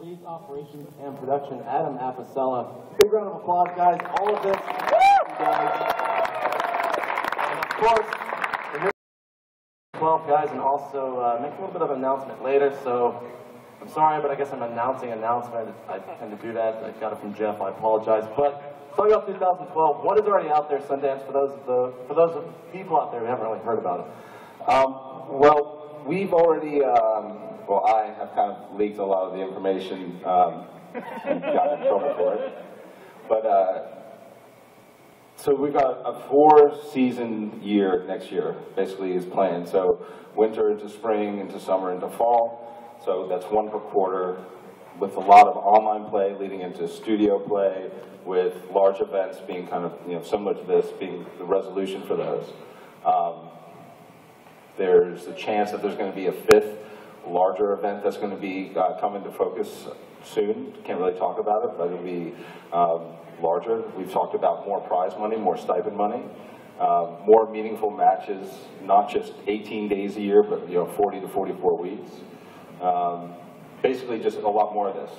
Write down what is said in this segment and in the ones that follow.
leads operations and production, Adam Apicella. Big round of applause, guys. All of this, guys. And of course, we're here 12 guys, and also make a little bit of an announcement later. So I'm sorry, but I guess I'm announcing announcement. I tend to do that. I got it from Jeff. I apologize. But talking about 2012, what is already out there, Sundance, for those people out there who haven't really heard about it? Well, we've already, well, I have kind of leaked a lot of the information and got in trouble for it. But, so we've got a 4-season year next year, basically, is planned. So winter into spring, into summer, into fall. So that's one per quarter, with a lot of online play leading into studio play, with large events being kind of, similar to this, being the resolution for those. There's a chance that there's going to be a 5th larger event that's going to be come into focus soon. Can't really talk about it, but it'll be larger. We've talked about more prize money, more stipend money, more meaningful matches, not just 18 days a year, but 40 to 44 weeks. Basically, just a lot more of this.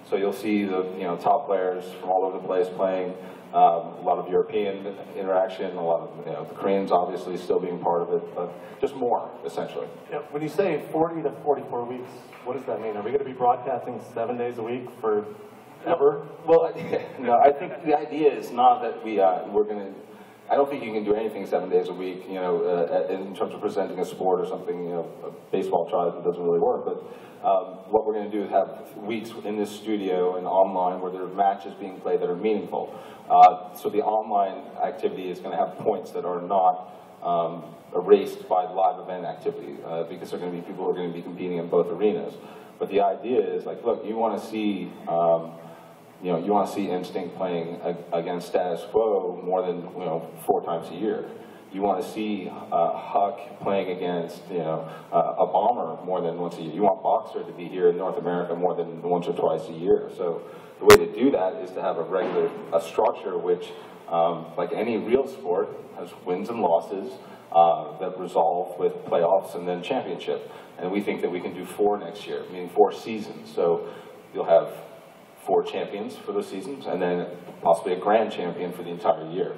So you'll see the top players from all over the place playing. A lot of European interaction, a lot of the Koreans obviously still being part of it, but just more essentially. Yeah, when you say 40 to 44 weeks, what does that mean? Are we going to be broadcasting 7 days a week for ever? Well, no, I think the idea is not that we're going to. I don't think you can do anything 7 days a week, in terms of presenting a sport or something. A baseball trial doesn't really work, but what we're going to do is have weeks in this studio and online where there are matches being played that are meaningful. So the online activity is going to have points that are not erased by live event activity, because there are going to be people who are going to be competing in both arenas. But the idea is, like, look, you want to see. You want to see Instinct playing against status quo more than 4 times a year. You want to see Huck playing against a bomber more than once a year. You want Boxer to be here in North America more than once or twice a year. So the way to do that is to have a structure which, like any real sport, has wins and losses that resolve with playoffs and then championship. And we think that we can do 4 next year, meaning 4 seasons. So you'll have 4 champions for those seasons, and then possibly a grand champion for the entire year.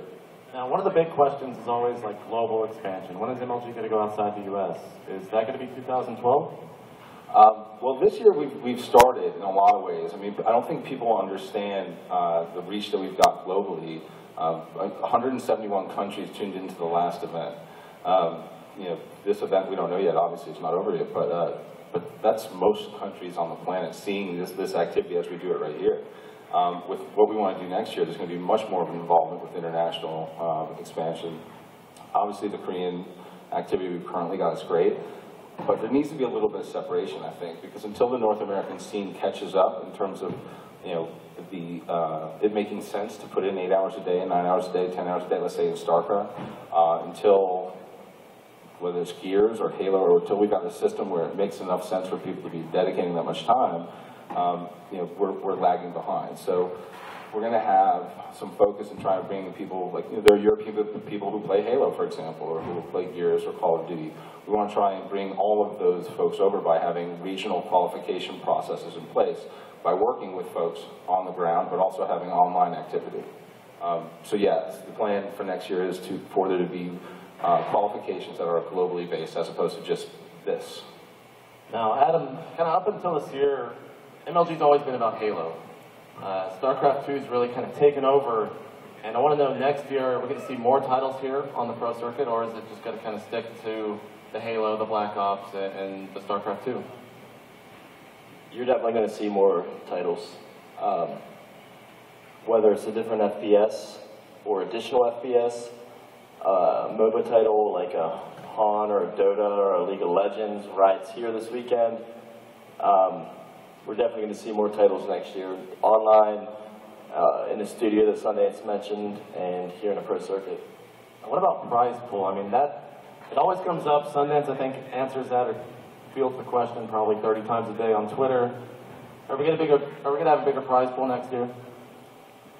Now, one of the big questions is always like global expansion. When is MLG going to go outside the U.S.? Is that going to be 2012? Well, this year we've started in a lot of ways. I mean, I don't think people understand the reach that we've got globally. 171 countries tuned into the last event. This event we don't know yet. Obviously, it's not over yet, but that's most countries on the planet seeing this activity as we do it right here. With what we want to do next year, there's going to be much more of an involvement with international expansion. Obviously, the Korean activity we've currently got is great, but there needs to be a little bit of separation, I think, because until the North American scene catches up in terms of it making sense to put in 8 hours a day, 9 hours a day, 10 hours a day, let's say in StarCraft, until whether it's Gears or Halo, or until we've got a system where it makes enough sense for people to be dedicating that much time, we're lagging behind. So we're going to have some focus and try to bring people, like there are European people who play Halo, for example, or who play Gears or Call of Duty. We want to try and bring all of those folks over by having regional qualification processes in place, by working with folks on the ground, but also having online activity. So yes, the plan for next year is for there to be qualifications that are globally based as opposed to just this. Now, Adam, kind of up until this year, MLG's always been about Halo. StarCraft 2 is really kind of taken over, and I want to know next year, we're going to see more titles here on the pro circuit, or is it just going to kind of stick to the Halo, the Black Ops, and the StarCraft 2? You're definitely going to see more titles. Whether it's a different FPS or additional FPS, MOBA title like a Han or a Dota or a League of Legends, Riot's here this weekend. We're definitely going to see more titles next year, online, in the studio that Sundance mentioned, and here in the pro circuit. What about prize pool? I mean, it always comes up. Sundance, I think, answers that or fields the question probably 30 times a day on Twitter. Are we going to have a bigger prize pool next year?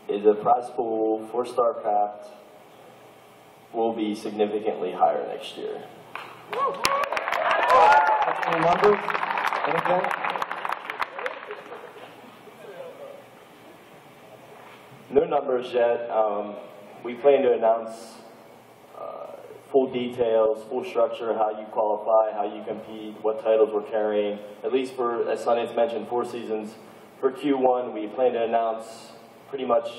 The prize pool for StarCraft will be significantly higher next year. Any numbers? Anything? no numbers yet. We plan to announce full details, full structure, how you qualify, how you compete, what titles we're carrying. At least for, as Sundance mentioned, 4 seasons. For Q1, we plan to announce pretty much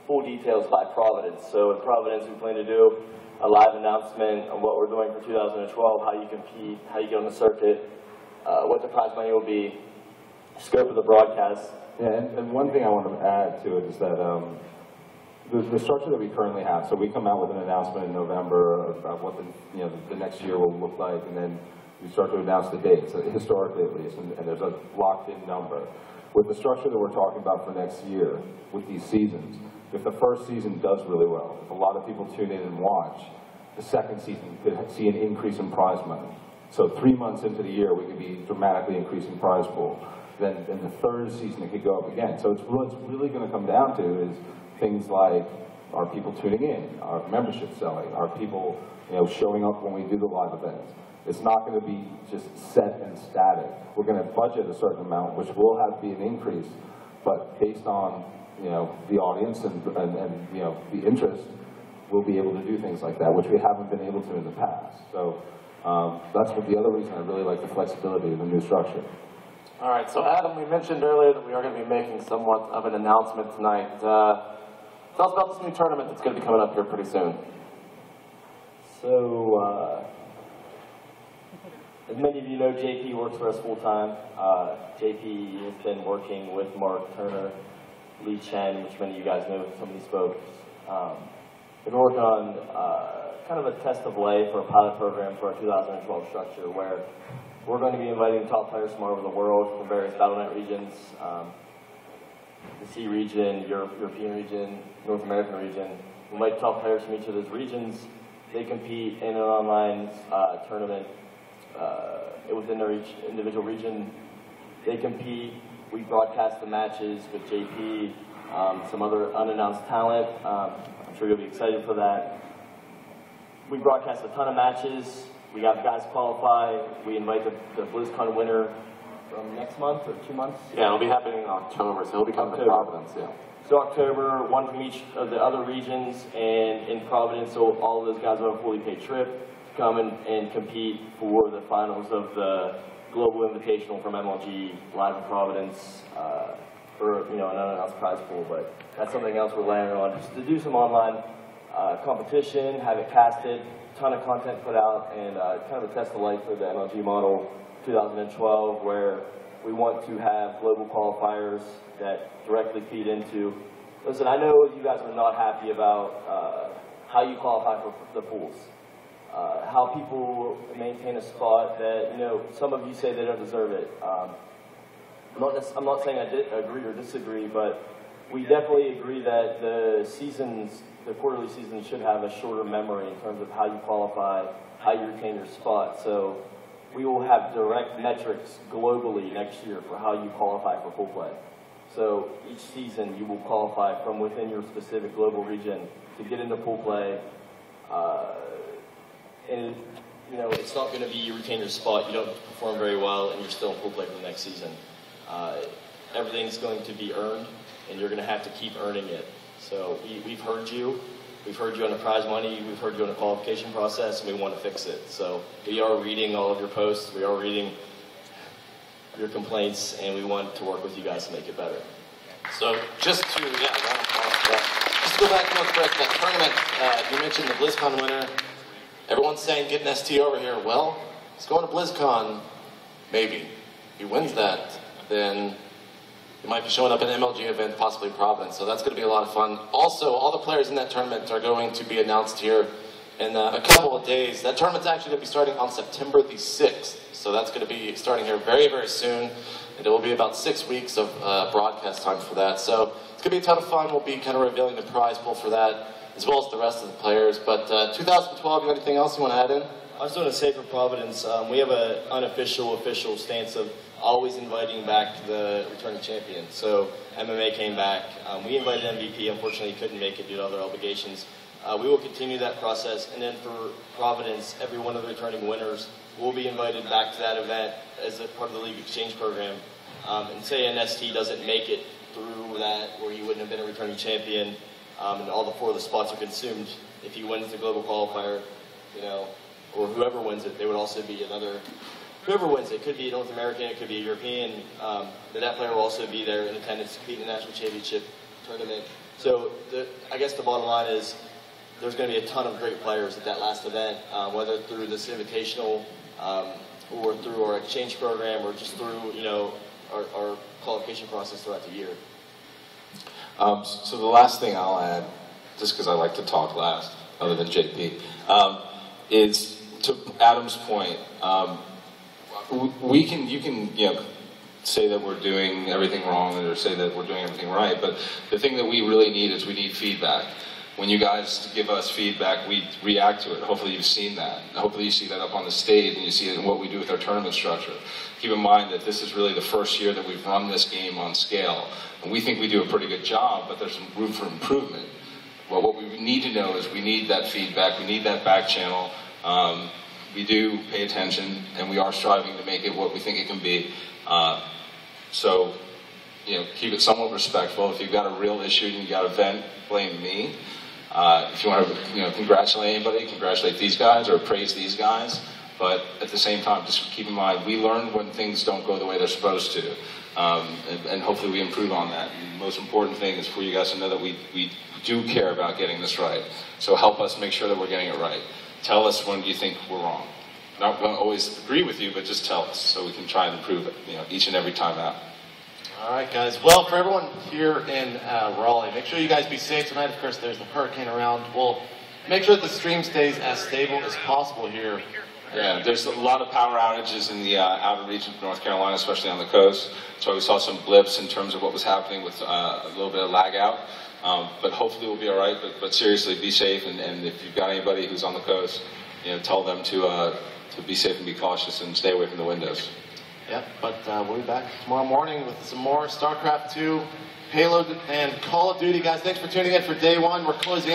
full details by Providence. So in Providence, we plan to do a live announcement on what we're doing for 2012, how you compete, how you get on the circuit, what the prize money will be, scope of the broadcast. Yeah, and one thing I want to add to it is that the structure that we currently have, so we come out with an announcement in November about what the next year will look like, and then we start to announce the dates, historically at least, and there's a locked-in number. With the structure that we're talking about for next year, with these seasons, if the first season does really well, if a lot of people tune in and watch, the second season could see an increase in prize money. So 3 months into the year, we could be dramatically increasing prize pool. Then in the third season, it could go up again. So what's really going to come down to is things like, are people tuning in? Are membership selling? Are people showing up when we do the live events? It's not going to be just set and static. We're going to budget a certain amount, which will have to be an increase, but based on the audience and the interest, we'll be able to do things like that, which we haven't been able to in the past. So that's the other reason I really like the flexibility of the new structure. All right, so Adam, we mentioned earlier that we are going to be making somewhat of an announcement tonight. Tell us about this new tournament that's going to be coming up here pretty soon. So, as many of you know, JP works for us full-time. JP has been working with Mark Turner, Lee Chen, which many of you guys know, some of these folks. Been working on kind of a test of lay for a pilot program for our 2012 structure, where we're going to be inviting top players from all over the world, from various BattleNet regions, the C region, European region, North American region. We invite top players from each of those regions. They compete in an online tournament within their each individual region. They compete. We broadcast the matches with JP, some other unannounced talent. I'm sure you'll be excited for that. We broadcast a ton of matches. We got guys qualify. We invite the BlizzCon winner from next month or 2 months. Yeah, it'll be happening in October, so he'll be coming to Providence. Yeah. So October, one from each of the other regions, and in Providence, so all of those guys have a fully paid trip to come and compete for the finals of the Global Invitational from MLG live in Providence for an unannounced prize pool. But that's something else we're layering on, just to do some online competition, have it casted, ton of content put out, and kind of a test of light for the MLG model 2012, where we want to have global qualifiers that directly feed into. Listen, I know you guys are not happy about how you qualify for the pools, how people maintain a spot that some of you say they don't deserve it. I'm not saying I agree or disagree, but we definitely agree that the quarterly seasons should have a shorter memory in terms of how you qualify, how you retain your spot. So we will have direct metrics globally next year for how you qualify for pool play. So each season you will qualify from within your specific global region to get into pool play. And it's not going to be you retain your spot, you don't perform very well, and you're still in pool play for the next season. Everything's going to be earned, and you're going to have to keep earning it. So we've heard you. We've heard you on the prize money. We've heard you on the qualification process, and we want to fix it. So we are reading all of your posts. We are reading your complaints, and we want to work with you guys to make it better. So just to go back real quick, that tournament, you mentioned the BlizzCon winner. Everyone's saying get an ST over here. Well, he's going to BlizzCon, maybe. If he wins that, then he might be showing up at an MLG event, possibly Providence. So that's going to be a lot of fun. Also, all the players in that tournament are going to be announced here in a couple of days. That tournament's actually going to be starting on September the 6th. So that's going to be starting here very, very soon. And it will be about 6 weeks of broadcast time for that. So it's going to be a ton of fun. We'll be kind of revealing the prize pool for that, as well as the rest of the players. But 2012, you got anything else you want to add in? I just want to say for Providence, we have an unofficial, official stance of always inviting back the returning champion. So MMA came back. We invited MVP. Unfortunately, he couldn't make it due to other obligations. We will continue that process. And then for Providence, every one of the returning winners will be invited back to that event as a part of the League Exchange program. And say an ST doesn't make it through that where you wouldn't have been a returning champion, and all the 4 of the spots are consumed. If you win the global qualifier, you know, or whoever wins it, there would also be another. Whoever wins it, could be a North American, it could be a European, but that player will also be there in attendance to compete in the national championship tournament. So I guess the bottom line is there's going to be a ton of great players at that last event, whether through this invitational or through our exchange program or just through, you know, our qualification process throughout the year. So the last thing I'll add, just because I like to talk last, other than JP, is to Adam's point. You can, you know, say that we're doing everything wrong or say that we're doing everything right, but the thing that we really need is we need feedback. When you guys give us feedback, we react to it. Hopefully you've seen that. Hopefully you see that up on the stage and you see it in what we do with our tournament structure. Keep in mind that this is really the first year that we've run this game on scale. And we think we do a pretty good job, but there's some room for improvement. Well, what we need to know is we need that feedback, we need that back channel. We do pay attention, and we are striving to make it what we think it can be. So, you know, keep it somewhat respectful. If you've got a real issue and you got a vent, blame me. If you want to, you know, congratulate anybody, congratulate these guys or praise these guys. But at the same time, just keep in mind, we learn when things don't go the way they're supposed to. And hopefully we improve on that. And the most important thing is for you guys to know that we do care about getting this right. So help us make sure that we're getting it right. Tell us when you think we're wrong. Not going to always agree with you, but just tell us so we can try and improve it, you know, each and every time out. All right, guys. Well, for everyone here in Raleigh, make sure you guys be safe tonight. Of course, there's the hurricane around. We'll make sure that the stream stays as stable as possible here. Yeah, there's a lot of power outages in the outer region of North Carolina, especially on the coast. So we saw some blips in terms of what was happening with a little bit of lag out. But hopefully we'll be all right. But seriously, be safe. And if you've got anybody who's on the coast, you know, tell them to be safe and be cautious and stay away from the windows. Yep, but we'll be back tomorrow morning with some more StarCraft 2, Halo, and Call of Duty. Guys, thanks for tuning in for day 1. We're closing out.